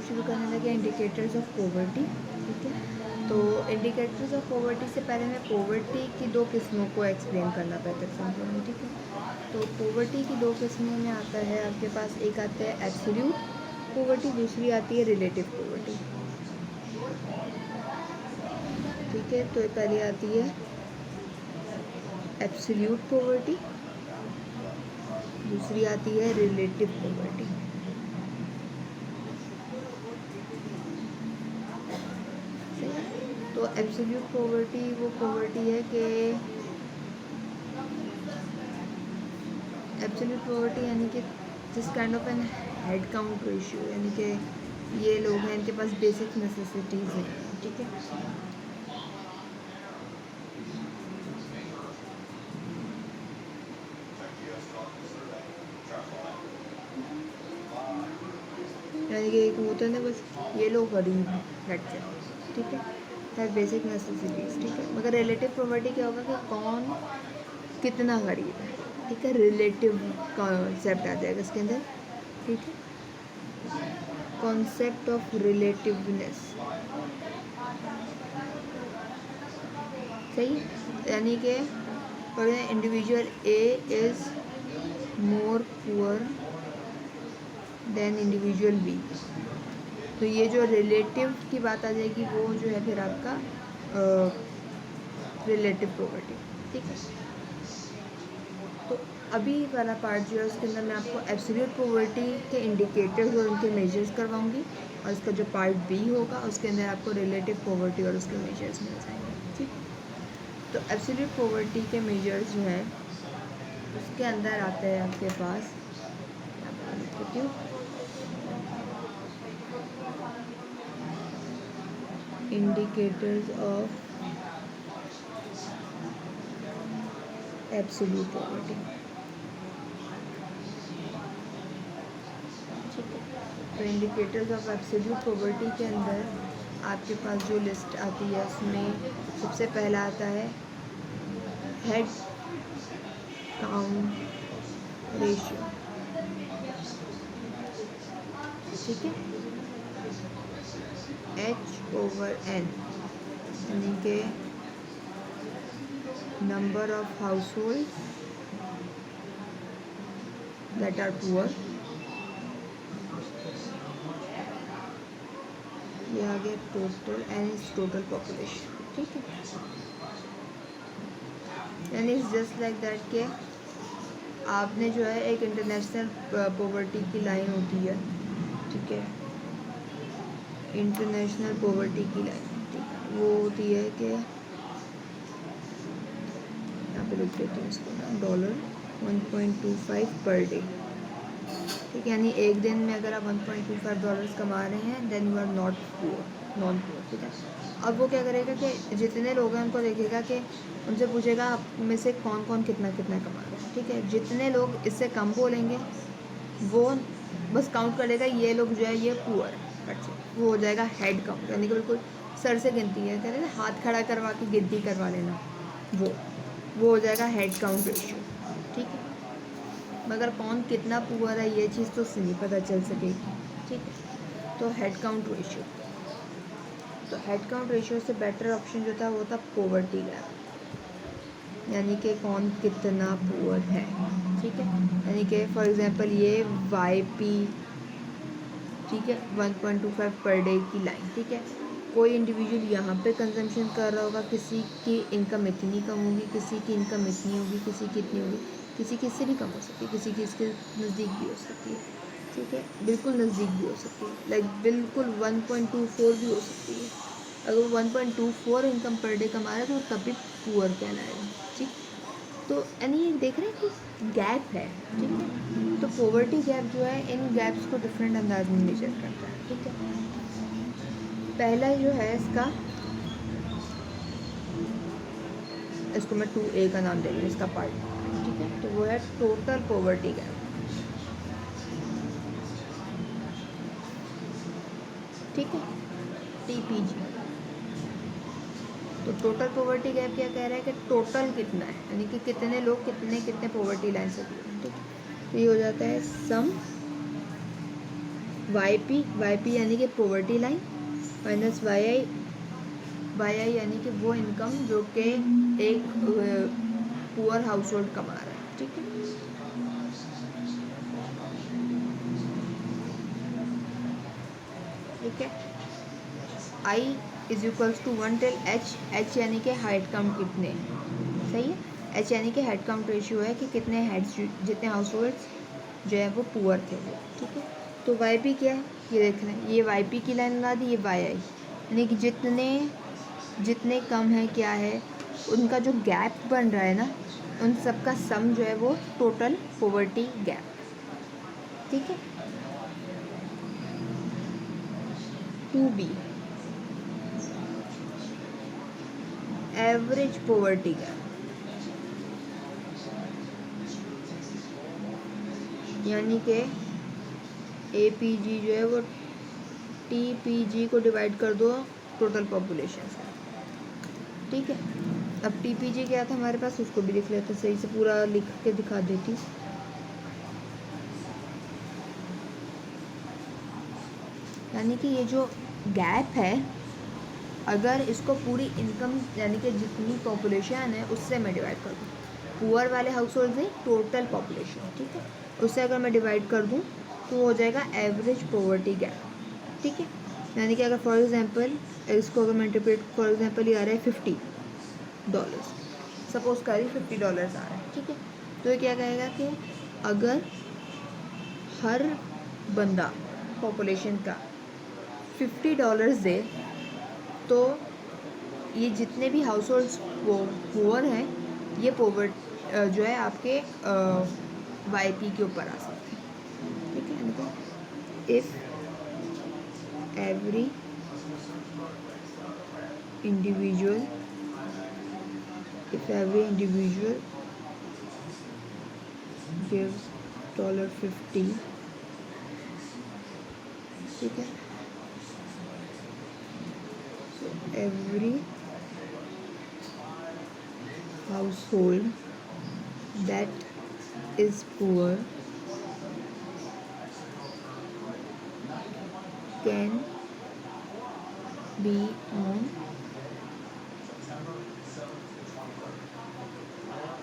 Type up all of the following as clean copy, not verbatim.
शुरू करने लगे इंडिकेटर्स ऑफ पॉवर्टी। ठीक है, तो इंडिकेटर्स ऑफ पॉवर्टी से पहले मैं पॉवर्टी की दो किस्मों को एक्सप्लेन करना बेहतर समझूँगी। ठीक है, तो पॉवर्टी की दो किस्मों में आता है आपके पास, एक आता है एब्सोल्यूट पॉवर्टी, दूसरी आती है रिलेटिव पॉवर्टी। ठीक है, तो पहले आती है एब्सोल्यूट पॉवर्टी, दूसरी आती है रिलेटिव पॉवर्टी। तो एब्सोल्यूट पॉवर्टी वो पॉवर्टी है कि एब्सोल्यूट पॉवर्टी यानी कि जिस kind of an head count ratio, यानी कि ये लोग हैं इनके पास बेसिक नेसेसिटीज़ हैं। ठीक है, यानी कि एक होता है ना, बस ये लोग गरीब हैं, लेट्स से। ठीक है बेसिक नेसेसिटीज़। ठीक है, मगर रिलेटिव पॉवर्टी क्या होगा कि कौन कितना गरीब है। ठीक है, रिलेटिव कॉन्सेप्ट आ जाएगा इसके अंदर। ठीक है, कॉन्सेप्ट ऑफ रिलेटिवनेस, सही, यानी कि for individual A is more poor than individual B, तो ये जो रिलेटिव की बात आ जाएगी वो जो है फिर आपका रिलेटिव पॉवर्टी। ठीक है, तो अभी वाला पार्ट जो है उसके अंदर मैं आपको एब्सोल्यूट पॉवर्टी के इंडिकेटर्स और उनके मेजर्स करवाऊंगी, और इसका जो पार्ट बी होगा उसके अंदर आपको रिलेटिव पॉवर्टी और उसके मेजर्स मिल जाएंगे। ठीक, तो एब्सोल्यूट पॉवर्टी के मेजर्स जो हैं उसके अंदर आते हैं आपके पास, इंडिकेटर्स ऑफ एब्सोल्यूट पॉवर्टी। ठीक है, तो इंडिकेटर्स ऑफ एब्सोल्यूट पॉवर्टी के अंदर आपके पास जो लिस्ट आती है उसमें सबसे पहला आता है हेड काउंट रेशियो। ठीक है, H/N यानी कि number of household that are poor, ये आ गया total, N is total population. ठीक है, यानी इट्स जस्ट लाइक दैट के आपने जो है एक इंटरनेशनल पॉवर्टी की लाइन होती है। ठीक है, इंटरनेशनल पॉवर्टी की लाइन, ठीक है, वो होती है कि यहाँ पे लिख देते हैं इसको ना, $1.25 पर डे। ठीक है, यानी एक दिन में अगर आप $1.25 कमा रहे हैं then you are not poor, non poor. ठीक है, अब वो क्या करेगा कि जितने लोग हैं उनको देखेगा कि उनसे पूछेगा आप में से कौन कौन कितना कितना कमा रहे हैं। ठीक है, जितने लोग इससे कम बोलेंगे वो बस काउंट कर लेगा, ये लोग जो है ये पुअर है। अच्छा, वो हो जाएगा हेड काउंट, यानी कि बिल्कुल सर से गिनती है, कह रहे हैं हाथ खड़ा करवा के गिनती करवा लेना, वो हो जाएगा हेड काउंट रेशियो। ठीक है, मगर कौन कितना पुअर है ये चीज़ तो उससे नहीं पता चल सकेगी। ठीक है, तो हेड काउंट रेशियो, तो हेड काउंट रेशियो से बेटर ऑप्शन जो था वो था पॉवर्टी गैप, यानी कि कौन कितना पुअर है। ठीक है, यानी कि फॉर एग्जांपल ये YP, ठीक है, 1.25 पर डे की लाइन। ठीक है, कोई इंडिविजुअल यहाँ पे कंजम्पशन कर रहा होगा, किसी की इनकम इतनी कम होगी, किसी की इनकम इतनी होगी, किसी की इतनी होगी, किसी की इससे भी कम हो सकती है, किसी की इसके नज़दीक भी हो सकती है। ठीक है, बिल्कुल नज़दीक भी हो सकती है, लाइक बिल्कुल 1.24 भी हो सकती है। अगर 1.24 इनकम पर डे कमा रहा है तो तभी पुअर कहलाएगा। ठीक, तो यानी देख रहे हैं कि गैप है। ठीक है, तो पॉवर्टी गैप जो है इन गैप्स को डिफरेंट अंदाज में मेजर करता है। ठीक है, पहला जो है इसको मैं 2A का नाम दे रही हूँ, इसका पार्ट। ठीक है, तो वो है टोटल पॉवर्टी गैप। ठीक है, TPG। तो टोटल पॉवर्टी गैप क्या कह रहा है कि टोटल कितना है, यानी कि कितने लोग कितने कितने पॉवर्टी लाइन से दूर हैं। ठीक है, तो ये हो जाता है सम वाई पी यानी कि पॉवर्टी लाइन माइनस वाई आई यानी कि वो इनकम जो कि एक पुअर हाउस होल्ड कमा रहा है, ठीक है। ठीक है, I is equals to 1 till H यानी कि हेड काउंट कितने हैं, सही है। एच यानी कि हेड काउंट रेशियो है कि कितने हेड्स, जितने हाउस होल्ड्स जो है वो पुअर थे वो, ठीक है। तो वाई पी क्या है, ये देख रहे हैं, ये वाई पी की लाइन बना दी, ये वाई आई यानी कि जितने कम है क्या है, उनका जो गैप बन रहा है ना, उन सब का सम जो है वो टोटल पॉवर्टी गैप, ठीक है। 2b एवरेज पॉवर्टी गैप यानी कि APG जो है वो TPG को डिवाइड कर दो टोटल पॉपुलेशन से, ठीक है। अब TPG क्या था हमारे पास, उसको भी लिख लेते, सही से पूरा लिख के दिखा देती। यानी कि ये जो गैप है, अगर इसको पूरी इनकम यानी कि जितनी पॉपुलेशन है उससे मैं डिवाइड कर दूँ, पुअर वाले हाउस होल्ड से टोटल पॉपुलेशन, ठीक है, उससे अगर मैं डिवाइड कर दूँ तो वो हो जाएगा एवरेज पॉवर्टी गैप, ठीक है। यानी कि अगर फॉर एग्जांपल इसको अगर मैं इंटरप्रेट, फॉर एग्जांपल ये आ रहा है $50, सपोज करिए $50 आ रहा है, ठीक है। तो ये क्या कहेगा कि अगर हर बंदा पॉपुलेशन का $50 दे तो ये जितने भी हाउस होल्ड्स वो पुअर हैं, ये पोवर्ट जो है आपके YP के ऊपर आ सकते हैं, ठीक है। इफ़ एवरी इंडिविजुअल गिव्स $50, ठीक है, so every household that is poor can be on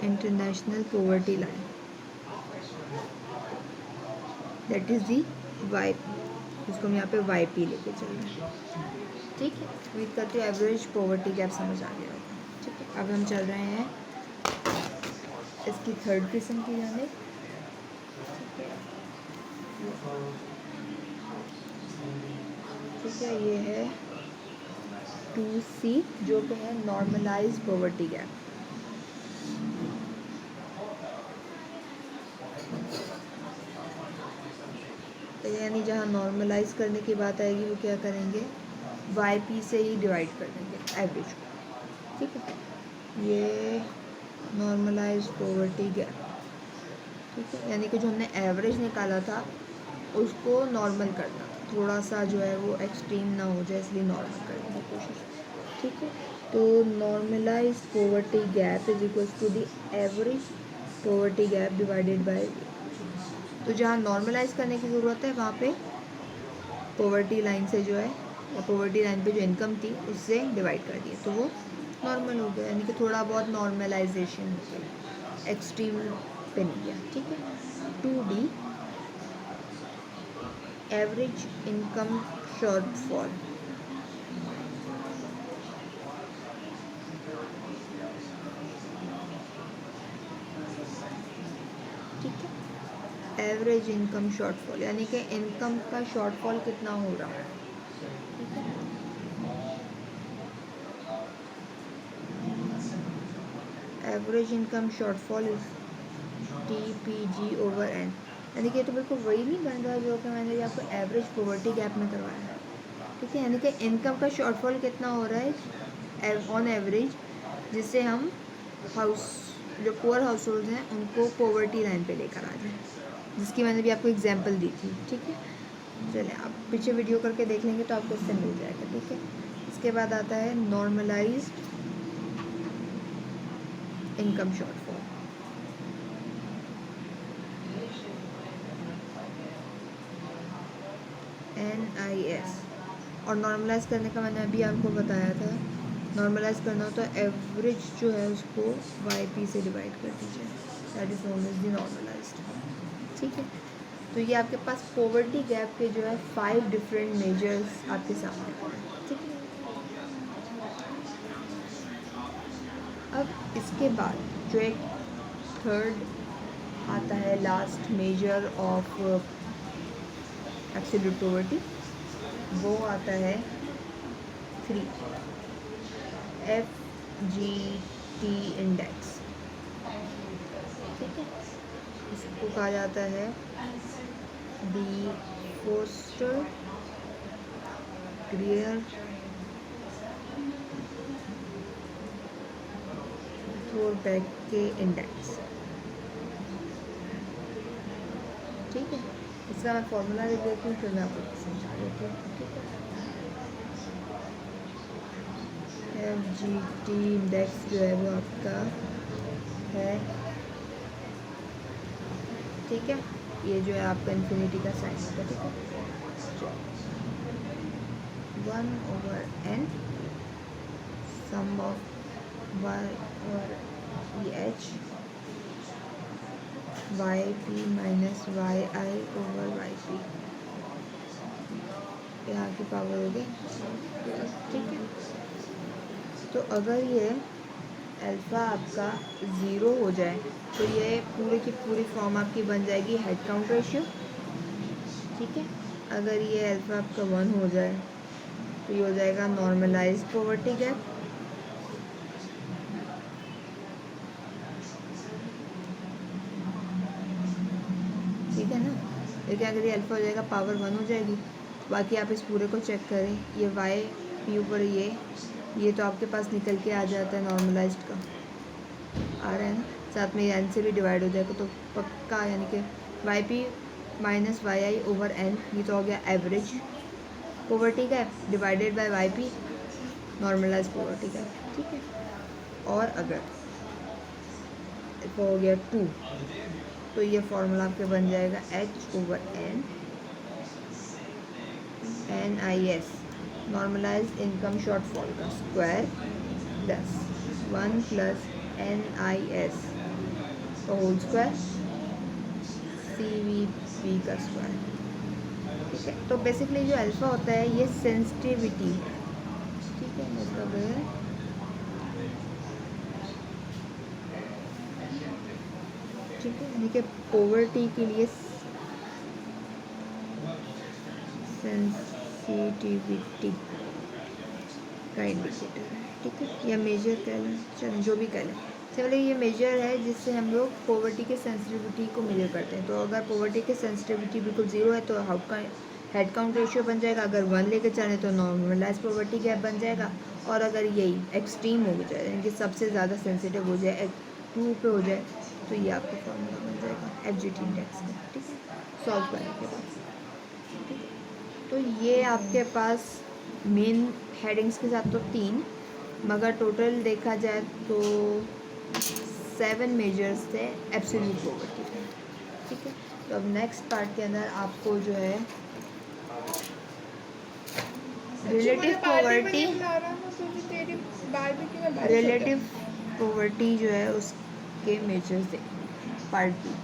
international poverty line, that is the YP, इसको हम यहाँ पे YP लेके चल रहे हैं, ठीक है। उम्मीद करते हो एवरेज पॉवर्टी गैप समझ आ गया होगा, ठीक है। अब हम चल रहे हैं इसकी थर्ड किस्म की जाने, ठीक है। ये है 2C जो कि है नॉर्मलाइज पॉवर्टी गैप। यानी जहाँ नॉर्मलाइज करने की बात आएगी वो क्या करेंगे, YP से ही डिवाइड कर देंगे एवरेज को, ठीक है। ये नॉर्मलाइज पॉवर्टी गैप, ठीक है, यानी कि जो हमने एवरेज निकाला था उसको नॉर्मल करना, थोड़ा सा जो है वो एक्सट्रीम ना हो जाए, इसलिए नॉर्मल करने की कोशिश, ठीक है। तो normalise poverty gap is equals to the average poverty gap divided by, तो जहाँ नॉर्मलाइज करने की ज़रूरत है वहाँ पे पॉवर्टी लाइन से जो है, या पॉवर्टी लाइन पे जो इनकम थी उससे डिवाइड कर दिए तो वो नॉर्मल हो गया, यानी कि थोड़ा बहुत नॉर्मलाइजेशन हो गया, एक्सट्रीम पे नहीं गया, ठीक है। 2D एवरेज इनकम शॉर्टफॉल, ठीक है। एवरेज इनकम शॉर्टफॉल यानी कि इनकम का शॉर्टफॉल कितना हो रहा है, ठीक है। Average income shortfall is TPG/N, यानी कि ये तो बिल्कुल वही नहीं बन रहा जो कि मैंने भी आपको एवरेज पॉवर्टी गैप में करवाया है, ठीक है। यानी कि इनकम का शॉर्टफॉल कितना हो रहा है ऑन एवरेज, जिससे हम जो पुअर हाउस होल्ड हैं उनको पॉवर्टी लाइन पे लेकर आ जाएं, जिसकी मैंने भी आपको एग्जांपल दी थी, ठीक है। चलिए आप पीछे वीडियो करके देख लेंगे तो आपको इससे मिल जाएगा, ठीक है। इसके बाद आता है नॉर्मलाइज्ड इनकम शॉर्टफॉल, NIS। और नॉर्मलाइज करने का मैंने अभी आपको बताया था, नॉर्मलाइज करना हो तो एवरेज जो है उसको YP से डिवाइड कर दीजिए, that is known as the normalised. ठीक है, तो ये आपके पास पॉवर्टी गैप के जो है 5 डिफरेंट मेजर्स आपके सामने हैं। ठीक है, अब इसके बाद जो एक थर्ड आता है last measure of absolute poverty, वो आता है 3 FGT इंडेक्स। ठीक है, इसको कहा जाता है दी फोस्टर ग्रियर थोरबैक के इंडेक्स। ठीक है, इसका मैं फॉर्मूला लिख देती हूँ, फिर मैं आपको समझा देती हूँ। ठीक है, FGT इंडेक्स जो है वो आपका है, ठीक है, ये जो है आपका इन्फिनिटी का साइन होगा। ठीक है, 1/n सम ऑफ y और EH YP minus YI over YP, यहाँ की पावर होगी। ठीक है, तो अगर ये अल्फ़ा आपका 0 हो जाए तो ये पूरे की पूरी फॉर्म आपकी बन जाएगी हेड काउंट रेशियो। ठीक है, अगर ये अल्फ़ा आपका 1 हो जाए तो ये हो जाएगा नॉर्मलाइज्ड पॉवर्टी गैप। ठीक है ना, लेकिन अगर ये अल्फ़ा हो जाएगा पावर 1 हो जाएगी। बाकी आप इस पूरे को चेक करें, ये YP ऊपर ये तो आपके पास निकल के आ जाता है नॉर्मलाइज्ड का, आ रहा है ना, साथ में n से भी डिवाइड हो जाएगा तो पक्का, यानी कि YP minus YI over n, ये तो हो गया average poverty gap divided by YP normalise poverty gap. ठीक है, और अगर हो गया 2 तो ये फॉर्मूला आपके बन जाएगा H over N NIS normalised income shortfall का स्क्वायर प्लस 1 प्लस NIS का होल स्क्वायर CVP का स्क्वायर। ठीक है, तो बेसिकली जो अल्फ़ा होता है ये सेंसिटिविटी, ठीक है, मतलब ठीक है, यानी कि पॉवर्टी के लिए सेंसिटिविटी का इंडिकेटर है। ठीक है, या मेजर कह लें, चलो जो भी कह लें, चलो ये मेजर है जिससे हम लोग पॉवर्टी के सेंसिटिविटी को मेजर करते हैं। तो अगर पॉवर्टी की सेंसिटिविटी बिल्कुल 0 है तो हाउ का हेड काउंट रेशियो बन जाएगा, अगर 1 लेकर चलें तो नॉर्मलाइज पॉवर्टी गैप बन जाएगा, और अगर यही एक्सट्रीम हो जाए यानी कि सबसे ज़्यादा सेंसिटिव हो जाए 2 पे हो जाए तो ये आपका फॉर्मूला बन जाएगा FGT इंडेक्स का। ठीक है, सॉल्व करने के बाद। तो ये आपके पास मेन हेडिंग्स के साथ तो 3, मगर टोटल देखा जाए तो 7 मेजर्स थे एब्सोल्यूट पॉवर्टी के। ठीक है, तो अब नेक्स्ट पार्ट के अंदर आपको जो है रिलेटिव पॉवर्टी जो है उसके मेजर्स देखेंगे, पार्ट 2।